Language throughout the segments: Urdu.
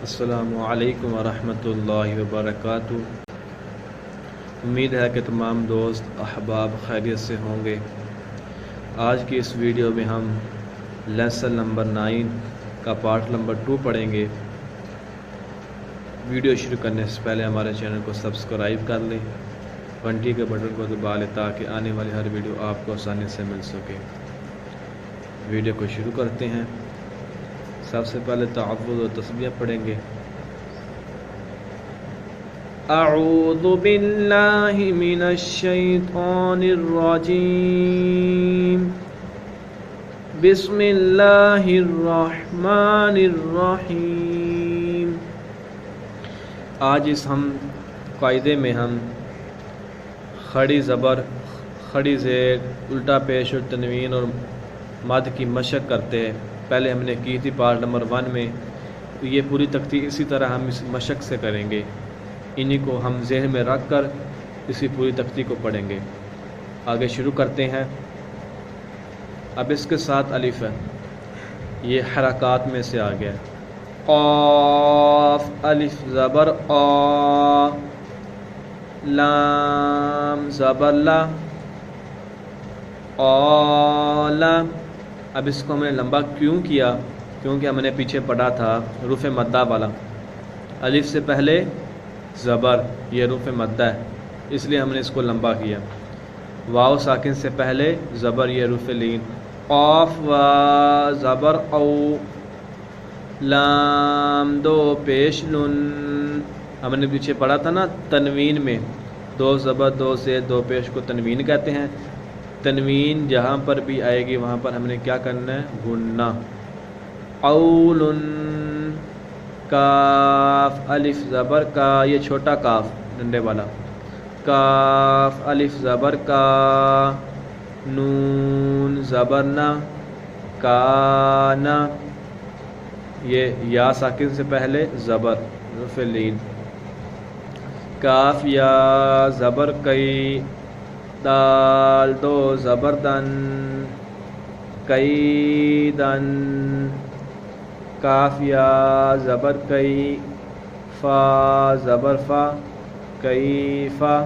السلام علیکم ورحمۃ اللہ وبرکاتہ۔ امید ہے کہ تمام دوست احباب خیریت سے ہوں گے۔ آج کی اس ویڈیو میں ہم لیسن نمبر 9 کا پارٹ نمبر 2 پڑھیں گے۔ ویڈیو شروع کرنے سے پہلے ہمارے چینل کو سبسکرائب کر لیں، گھنٹی کے بٹن کو دبا لیں تاکہ آنے والی ہر ویڈیو آپ کو آسانی سے مل سکے۔ ویڈیو کو شروع کرتے ہیں۔ سب سے پہلے تعوذ و تسبیح پڑھیں گے۔ اعوذ باللہ من الشیطان الرجیم، بسم اللہ الرحمن الرحیم۔ آج اس قاعدے میں ہم کھڑی زبر، کھڑی زیر، الٹا پیش اور تنوین اور مد کی مشق کرتے ہیں۔ پہلے ہم نے کی تھی پارٹ نمبر 1 میں، تو یہ پوری تختی اسی طرح ہم اس مشق سے کریں گے۔ انہی کو ہم ذہن میں رکھ کر اسی پوری تختی کو پڑھیں گے۔ آگے شروع کرتے ہیں۔ اب اس کے ساتھ الف ہے، یہ حرکات میں سے آ گیا۔ قاف الف زبر آ، لام زبر لا، آلا۔ اب اس کو ہم نے لمبا کیوں کیا؟ کیونکہ ہم نے پیچھے پڑھا تھا حروف مدہ والا۔ الف سے پہلے زبر، یہ حروف مدہ ہے، اس لیے ہم نے اس کو لمبا کیا۔ واو ساکن سے پہلے زبر، یہ حروف لین۔ قاف وا زبر او، لام دو پیش لن۔ ہم نے پیچھے پڑھا تھا نا تنوین میں، 2 زبر 2 زیر 2 پیش کو تنوین کہتے ہیں۔ تنوین جہاں پر بھی آئے گی وہاں پر ہم نے کیا کرنا ہے؟ گننا۔ قول، کاف الف زبر کا، یہ چھوٹا کاف ڈنڈے والا، کاف الف زبر کا، نون زبر نا، کانا۔ یہ یا ساکن سے پہلے زبر، حرف لین۔ کاف یا زبر کئی، دال 2 زبر دن، کئی دن۔ کاف یا زبر کئی، فا زبر فا، کئی فا۔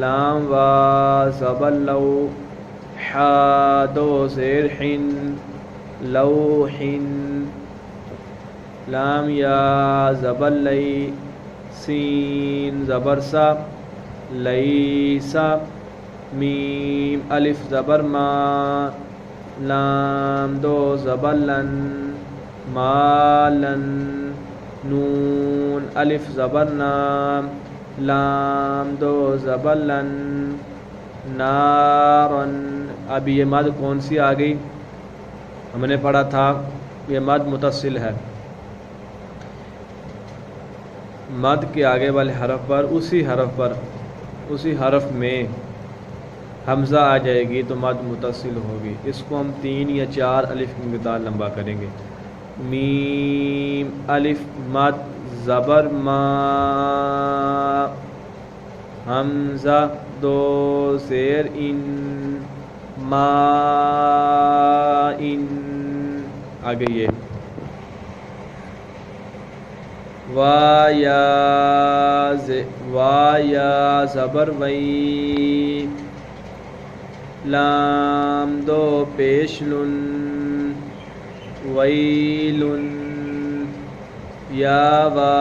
لام وا زبر لو، حا 2 زیر حن، لو حن۔ لام یا زبر لئی، سین زبر سا، لیسا۔ میم الف زبر ما، لام 2 زبر لن، مالن۔ نون الف زبر نا، لام 2 زبر لن، نارن۔ اب یہ مد کون سی آ گئی؟ ہم نے پڑھا تھا یہ مد متصل ہے۔ مد کے آگے والے حرف پر، اسی حرف میں حمزہ آ جائے گی تو مد متصل ہوگی۔ اس کو ہم 3 یا 4 الف کی مقدار لمبا کریں گے۔ میم الف مد زبر ما، حمزہ 2 زیر ان، ما ان۔ آگے یہ وا یا زبر وئی، لام 2 پیش لن، ویلن۔ یا وا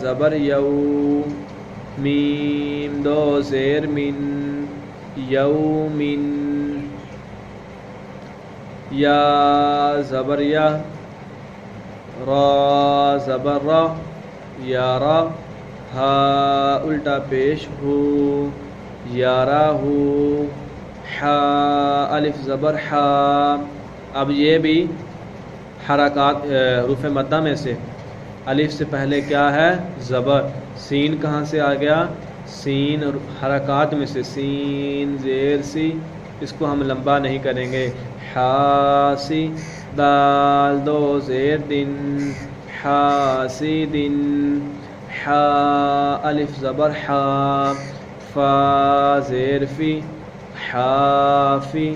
زبر یو، میم 2 زیر من، یومن۔ یا زبر یا، را زبر را، یارا۔ ہا الٹا پیش ہو، یارا ہو۔ حا الف زبر حا۔ اب یہ بھی حرکات حروف مدہ میں سے الف سے پہلے کیا ہے؟ زبر۔ سین کہاں سے آ گیا؟ سین حرکات میں سے، سین زیر سی، اس کو ہم لمبا نہیں کریں گے۔ حاسی، دال 2 زیر دن، حاسی دن۔ حا الف زبر حا، فا زیر فی، حافی۔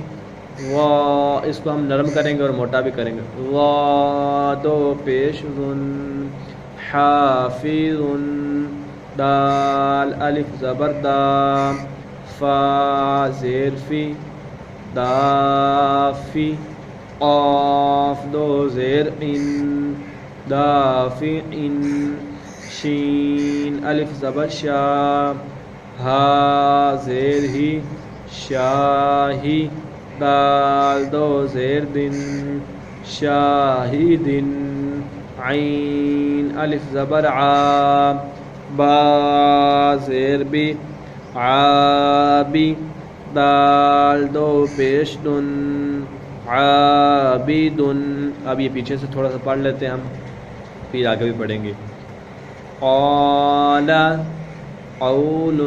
وا، اس کو ہم نرم کریں گے اور موٹا بھی کریں گے. وا دو پیش ذن حافظ. دال الف زبر دا. فا زیر فی دافی. قاف دو زیر ان دافع. شین الف زبر شا. ہا زیر ہی شاہی. دال دو زیر دن شاہدن. عین الف زبر عا. با زیر بی عابی. دال دو پیش دن عابدن. اب یہ پیچھے سے تھوڑا سا پڑھ لیتے ہیں ہم، پھر آگے بھی پڑھیں گے. قال قول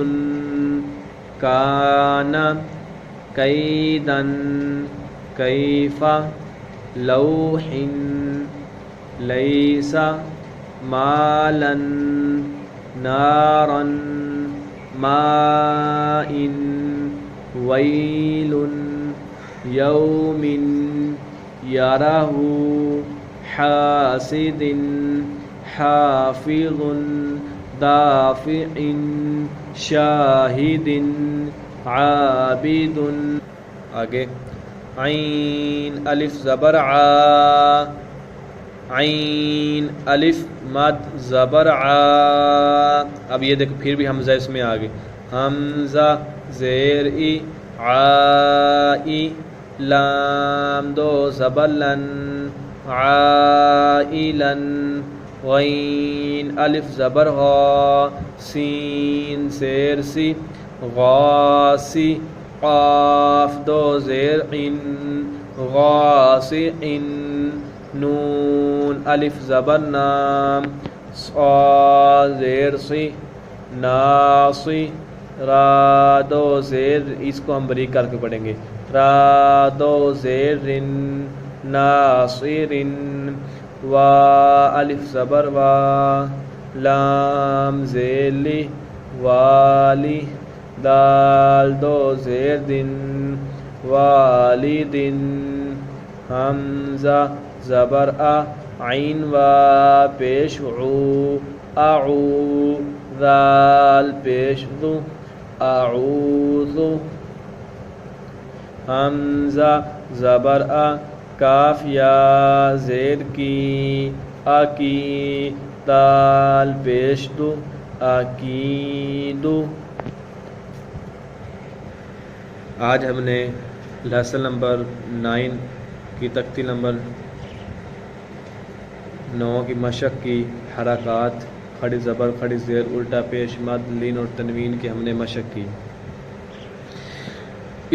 کان کیدا کیف لوح لیس مالا نارا ماء ویل یوم یرہ حاسد حافظ دافع شاہد عابد. آگے عین الف زبر عا. عین الف مد زبر عا. اب یہ دیکھو پھر بھی حمزہ اس میں آگے. حمزہ زیر ای عائی. لام دو زبر لن عائلن. غین الف زبر غا. سین زیر سی غاسی. قاف دو زیر ان غاسعن. نون الف زبر نام. صا زیر سی ناصی. را دو زیر، اس کو ہم بریک کر کے پڑھیں گے. را دو زیر رن ناصرن. وا الف زبر وا. لام زیر لی والی. دال دو زیر دن والدن. حمزہ زبر آ. عین وا پیش عو اعو. ذال پیش ذو اعوذ. حمزہ زبر آ. کاف یا زیر کی اکی. دال پیش دو اکیدو. آج ہم نے لیسن نمبر 9 کی تختی نمبر 9 کی مشق کی حرکات کھڑی زبر کھڑی زیر الٹا پیش مد لین اور تنوین کی ہم نے مشق کی.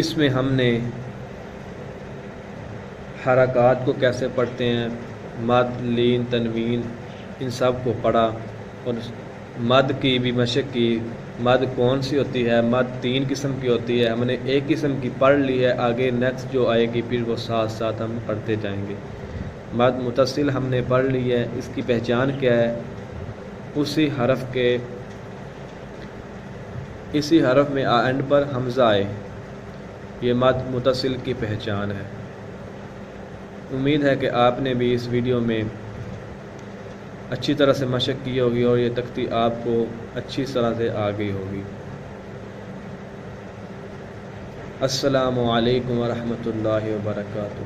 اس میں ہم نے حرکات کو کیسے پڑھتے ہیں، مد لین تنوین ان سب کو پڑھا، اور مد کی بھی مشق کی. مد کون سی ہوتی ہے؟ مد 3 قسم کی ہوتی ہے. ہم نے ایک قسم کی پڑھ لی ہے، آگے نیکسٹ جو آئے گی پھر وہ ساتھ ساتھ ہم پڑھتے جائیں گے. مد متصل ہم نے پڑھ لی ہے. اس کی پہچان کیا ہے؟ اسی حرف میں اینڈ پر حمزہ آئے، یہ مد متصل کی پہچان ہے. امید ہے کہ آپ نے بھی اس ویڈیو میں اچھی طرح سے مشق کی ہوگی اور یہ تختی آپ کو اچھی طرح سے آ گئی ہوگی. السلام علیکم ورحمۃ اللہ وبرکاتہ.